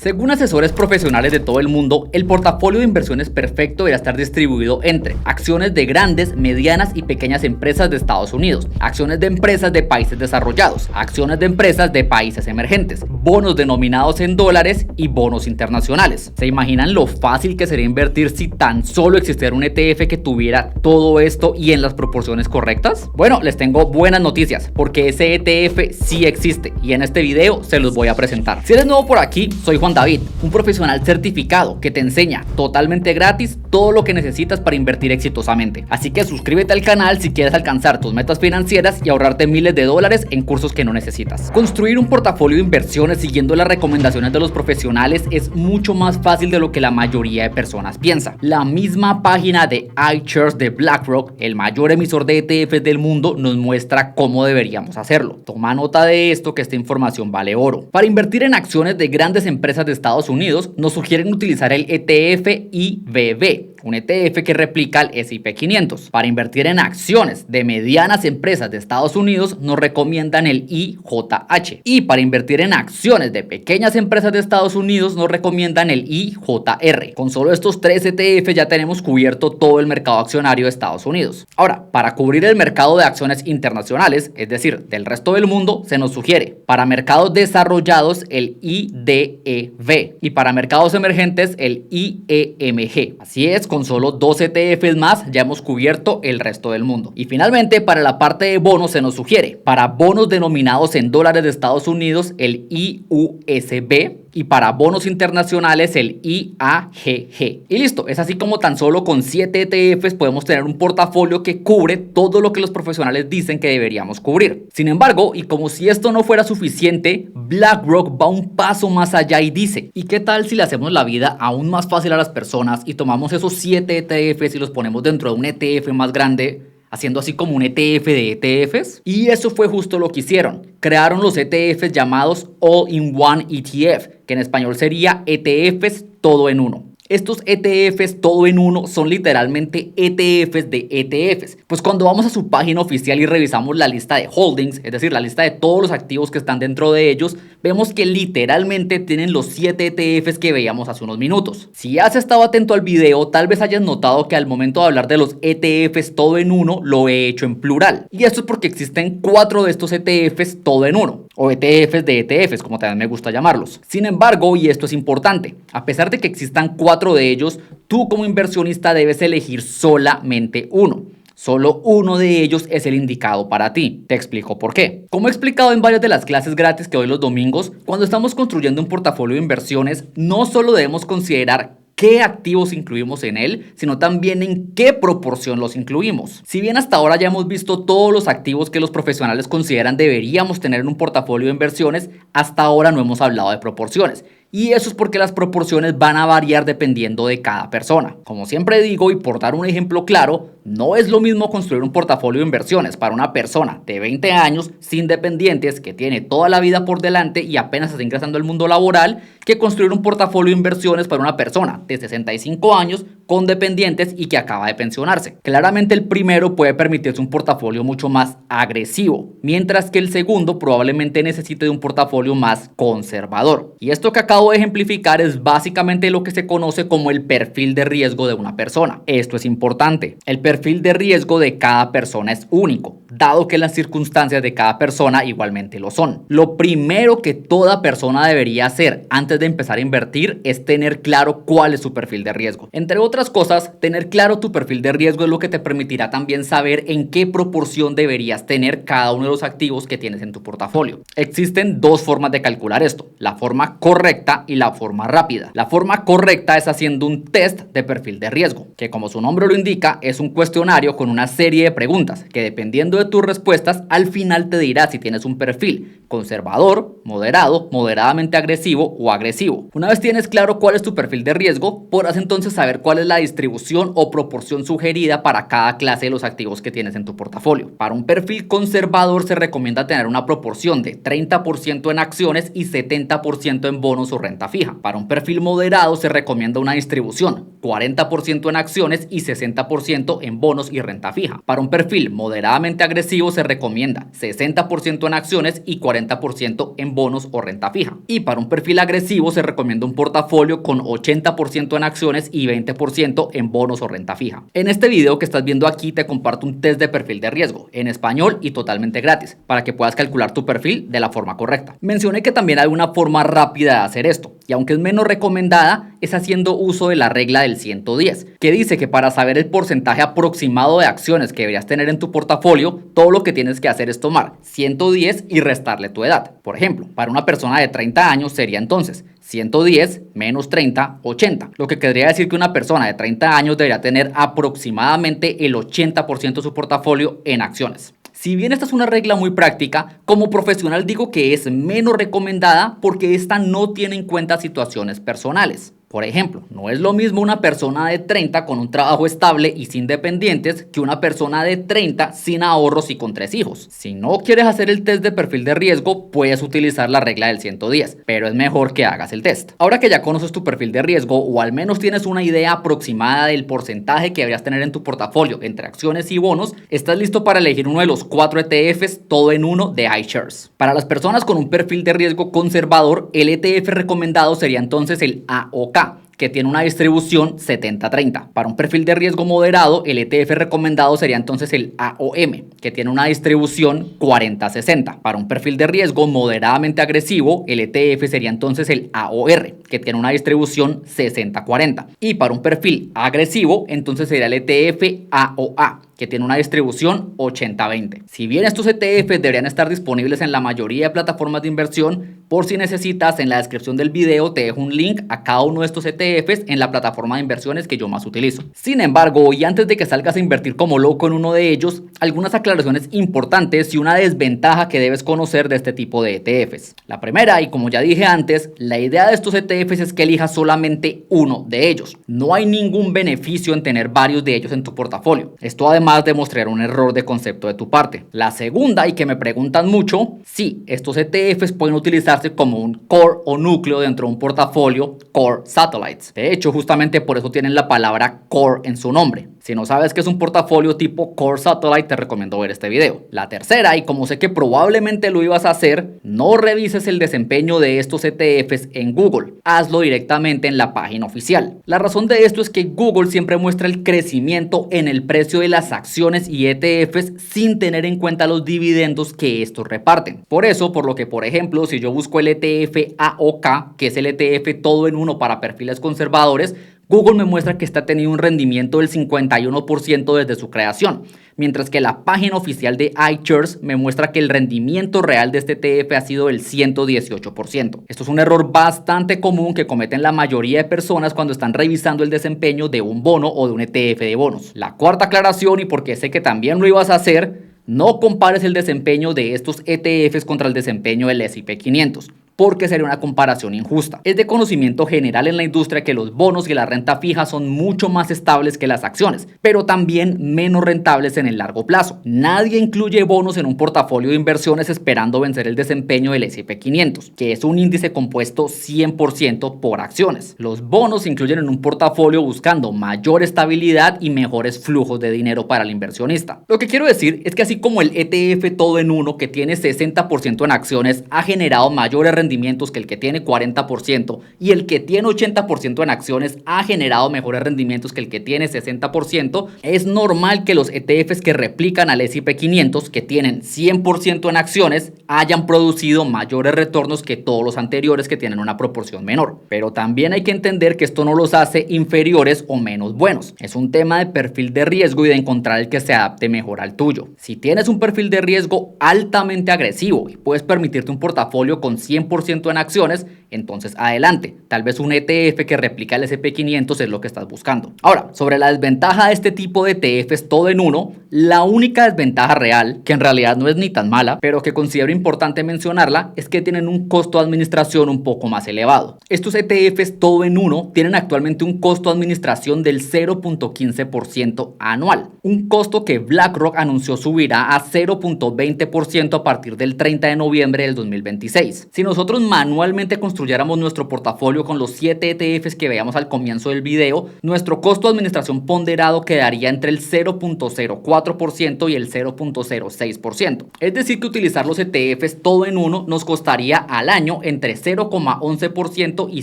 Según asesores profesionales de todo el mundo, el portafolio de inversiones perfecto debería estar distribuido entre acciones de grandes, medianas y pequeñas empresas de Estados Unidos, acciones de empresas de países desarrollados, acciones de empresas de países emergentes, bonos denominados en dólares y bonos internacionales. ¿Se imaginan lo fácil que sería invertir si tan solo existiera un ETF que tuviera todo esto y en las proporciones correctas? Bueno, les tengo buenas noticias, porque ese ETF sí existe y en este video se los voy a presentar. Si eres nuevo por aquí, soy Juan David, un profesional certificado que te enseña totalmente gratis todo lo que necesitas para invertir exitosamente. Así que suscríbete al canal si quieres alcanzar tus metas financieras y ahorrarte miles de dólares en cursos que no necesitas. Construir un portafolio de inversiones siguiendo las recomendaciones de los profesionales es mucho más fácil de lo que la mayoría de personas piensa. La misma página de iShares de BlackRock, el mayor emisor de ETFs del mundo, nos muestra cómo deberíamos hacerlo. Toma nota de esto, que esta información vale oro. Para invertir en acciones de grandes empresas de Estados Unidos, nos sugieren utilizar el ETF IBB, un ETF que replica el S&P 500. Para invertir en acciones de medianas empresas de Estados Unidos, nos recomiendan el IJH. Y para invertir en acciones de pequeñas empresas de Estados Unidos, nos recomiendan el IJR. Con solo estos tres ETF ya tenemos cubierto todo el mercado accionario de Estados Unidos. Ahora, para cubrir el mercado de acciones internacionales, es decir, del resto del mundo, se nos sugiere para mercados desarrollados el IDEV y para mercados emergentes el IEMG. Así es, con solo 2 ETFs más ya hemos cubierto el resto del mundo. Y finalmente, para la parte de bonos se nos sugiere para bonos denominados en dólares de Estados Unidos el IUSB y para bonos internacionales el IAGG. Y listo, es así como tan solo con 7 ETFs podemos tener un portafolio que cubre todo lo que los profesionales dicen que deberíamos cubrir. Sin embargo, y como si esto no fuera suficiente, BlackRock va un paso más allá y dice: ¿y qué tal si le hacemos la vida aún más fácil a las personas y tomamos esos 7 ETFs y los ponemos dentro de un ETF más grande, haciendo así como un ETF de ETFs? Y eso fue justo lo que hicieron. Crearon los ETFs llamados All-in-One ETF, que en español sería ETFs todo en uno. Estos ETFs todo en uno son literalmente ETFs de ETFs. Pues cuando vamos a su página oficial y revisamos la lista de holdings, es decir, la lista de todos los activos que están dentro de ellos, vemos que literalmente tienen los 7 ETFs que veíamos hace unos minutos. Si has estado atento al video, tal vez hayas notado que al momento de hablar de los ETFs todo en uno, lo he hecho en plural. Y esto es porque existen 4 de estos ETFs todo en uno, o ETFs de ETFs, como también me gusta llamarlos. Sin embargo, y esto es importante, a pesar de que existan 4 de ellos, tú como inversionista debes elegir solamente uno. Solo uno de ellos es el indicado para ti. Te explico por qué. Como he explicado en varias de las clases gratis que doy los domingos, cuando estamos construyendo un portafolio de inversiones, no solo debemos considerar qué activos incluimos en él, sino también en qué proporción los incluimos. Si bien hasta ahora ya hemos visto todos los activos que los profesionales consideran deberíamos tener en un portafolio de inversiones, hasta ahora no hemos hablado de proporciones. Y eso es porque las proporciones van a variar dependiendo de cada persona. Como siempre digo, y por dar un ejemplo claro, no es lo mismo construir un portafolio de inversiones para una persona de 20 años sin dependientes que tiene toda la vida por delante y apenas está ingresando al mundo laboral, que construir un portafolio de inversiones para una persona de 65 años con dependientes y que acaba de pensionarse. Claramente el primero puede permitirse un portafolio mucho más agresivo, mientras que el segundo probablemente necesite de un portafolio más conservador. Y esto que acabo de ejemplificar es básicamente lo que se conoce como el perfil de riesgo de una persona. Esto es importante. El perfil de riesgo de cada persona es único, dado que las circunstancias de cada persona igualmente lo son. Lo primero que toda persona debería hacer antes de empezar a invertir es tener claro cuál es su perfil de riesgo. Entre otras cosas, tener claro tu perfil de riesgo es lo que te permitirá también saber en qué proporción deberías tener cada uno de los activos que tienes en tu portafolio. Existen 2 formas de calcular esto: la forma correcta y la forma rápida. La forma correcta es haciendo un test de perfil de riesgo, que como su nombre lo indica, es un cuestionario con una serie de preguntas que, dependiendo de tus respuestas, al final te dirá si tienes un perfil conservador, moderado, moderadamente agresivo o agresivo. Una vez tienes claro cuál es tu perfil de riesgo, podrás entonces saber cuál es la distribución o proporción sugerida para cada clase de los activos que tienes en tu portafolio. Para un perfil conservador se recomienda tener una proporción de 30% en acciones y 70% en bonos o renta fija. Para un perfil moderado se recomienda una distribución 40% en acciones y 60% en bonos y renta fija. Para un perfil moderadamente agresivo se recomienda 60% en acciones y 40% en bonos o renta fija. Y para un perfil agresivo se recomienda un portafolio con 80% en acciones y 20% en bonos o renta fija. En este video que estás viendo aquí te comparto un test de perfil de riesgo en español y totalmente gratis para que puedas calcular tu perfil de la forma correcta. Mencioné que también hay una forma rápida de hacer esto y aunque es menos recomendada es haciendo uso de la regla del 110 que dice que para saber el porcentaje aproximado de acciones que deberías tener en tu portafolio todo lo que tienes que hacer es tomar 110 y restarle tu edad. Por ejemplo, para una persona de 30 años sería entonces 110 menos 30, 80. Lo que querría decir que una persona de 30 años debería tener aproximadamente el 80% de su portafolio en acciones. Si bien esta es una regla muy práctica, como profesional digo que es menos recomendada porque esta no tiene en cuenta situaciones personales. Por ejemplo, no es lo mismo una persona de 30 con un trabajo estable y sin dependientes que una persona de 30 sin ahorros y con 3 hijos. Si no quieres hacer el test de perfil de riesgo, puedes utilizar la regla del 110, pero es mejor que hagas el test. Ahora que ya conoces tu perfil de riesgo o al menos tienes una idea aproximada del porcentaje que deberías tener en tu portafolio entre acciones y bonos, estás listo para elegir uno de los 4 ETFs todo en uno de iShares. Para las personas con un perfil de riesgo conservador, el ETF recomendado sería entonces el AOK, que tiene una distribución 70-30. Para un perfil de riesgo moderado, el ETF recomendado sería entonces el AOM, que tiene una distribución 40-60. Para un perfil de riesgo moderadamente agresivo, el ETF sería entonces el AOR, que tiene una distribución 60-40. Y para un perfil agresivo, entonces sería el ETF AOA, que tiene una distribución 80-20. Si bien estos ETFs deberían estar disponibles en la mayoría de plataformas de inversión, por si necesitas, en la descripción del video te dejo un link a cada uno de estos ETFs en la plataforma de inversiones que yo más utilizo. Sin embargo, y antes de que salgas a invertir como loco en uno de ellos, algunas aclaraciones importantes y una desventaja que debes conocer de este tipo de ETFs. La primera, y como ya dije antes, la idea de estos ETFs es que elijas solamente uno de ellos. No hay ningún beneficio en tener varios de ellos en tu portafolio. Esto además de mostrar un error de concepto de tu parte. La segunda, y que me preguntan mucho, sí, estos ETFs pueden utilizarse como un core o núcleo dentro de un portafolio core satellites. De hecho, justamente por eso tienen la palabra core en su nombre. Si no sabes qué es un portafolio tipo core satellite, te recomiendo ver este video. La tercera, y como sé que probablemente lo ibas a hacer, no revises el desempeño de estos ETFs en Google. Hazlo directamente en la página oficial. La razón de esto es que Google siempre muestra el crecimiento en el precio de las acciones y ETFs sin tener en cuenta los dividendos que estos reparten. Por eso, por lo que por ejemplo, si yo busco el ETF AOK, que es el ETF todo en uno para perfiles conservadores, Google me muestra que está teniendo un rendimiento del 51% desde su creación, mientras que la página oficial de iShares me muestra que el rendimiento real de este ETF ha sido del 118%. Esto es un error bastante común que cometen la mayoría de personas cuando están revisando el desempeño de un bono o de un ETF de bonos. La cuarta aclaración, y porque sé que también lo ibas a hacer, no compares el desempeño de estos ETFs contra el desempeño del S&P 500. Porque sería una comparación injusta. Es de conocimiento general en la industria que los bonos y la renta fija son mucho más estables que las acciones, pero también menos rentables en el largo plazo. Nadie incluye bonos en un portafolio de inversiones esperando vencer el desempeño del S&P 500, que es un índice compuesto 100% por acciones. Los bonos se incluyen en un portafolio buscando mayor estabilidad y mejores flujos de dinero para el inversionista. Lo que quiero decir es que así como el ETF todo en uno, que tiene 60% en acciones, ha generado mayores rendimientos que el que tiene 40% y el que tiene 80% en acciones ha generado mejores rendimientos que el que tiene 60%, es normal que los ETFs que replican al S&P 500, que tienen 100% en acciones, hayan producido mayores retornos que todos los anteriores que tienen una proporción menor. Pero también hay que entender que esto no los hace inferiores o menos buenos. Es un tema de perfil de riesgo y de encontrar el que se adapte mejor al tuyo. Si tienes un perfil de riesgo altamente agresivo y puedes permitirte un portafolio con 100% en acciones, entonces adelante. Tal vez un ETF que replica el S&P 500 es lo que estás buscando. Ahora, sobre la desventaja de este tipo de ETFs todo en uno, la única desventaja real, que en realidad no es ni tan mala, pero que considero importante mencionarla, es que tienen un costo de administración un poco más elevado. Estos ETFs todo en uno tienen actualmente un costo de administración del 0.15% anual, un costo que BlackRock anunció subirá a 0.20% a partir del 30 de noviembre del 2026. Si nosotros nosotros manualmente construyéramos nuestro portafolio con los 7 ETFs que veíamos al comienzo del video, nuestro costo de administración ponderado quedaría entre el 0.04% y el 0.06%. Es decir, que utilizar los ETFs todo en uno nos costaría al año entre 0.11% y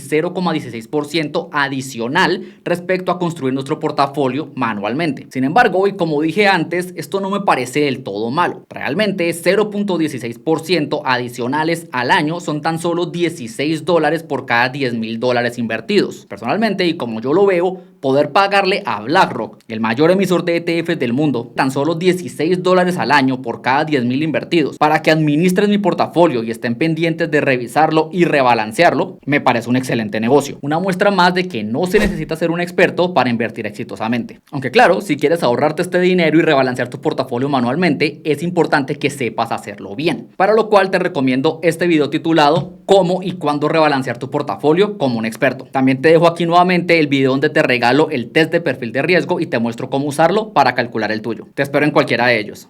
0.16% adicional respecto a construir nuestro portafolio manualmente. Sin embargo, y como dije antes, esto no me parece del todo malo. Realmente 0.16% adicionales al año son tan solo $16 por cada $10,000 invertidos. Personalmente, y como yo lo veo, poder pagarle a BlackRock, el mayor emisor de ETFs del mundo, tan solo $16 al año por cada 10,000 invertidos para que administren mi portafolio y estén pendientes de revisarlo y rebalancearlo, me parece un excelente negocio. Una muestra más de que no se necesita ser un experto para invertir exitosamente. Aunque claro, si quieres ahorrarte este dinero y rebalancear tu portafolio manualmente, es importante que sepas hacerlo bien. Para lo cual te recomiendo este video titulado Cómo y cuándo rebalancear tu portafolio como un experto. También te dejo aquí nuevamente el video donde te regalo el test de perfil de riesgo y te muestro cómo usarlo para calcular el tuyo. Te espero en cualquiera de ellos.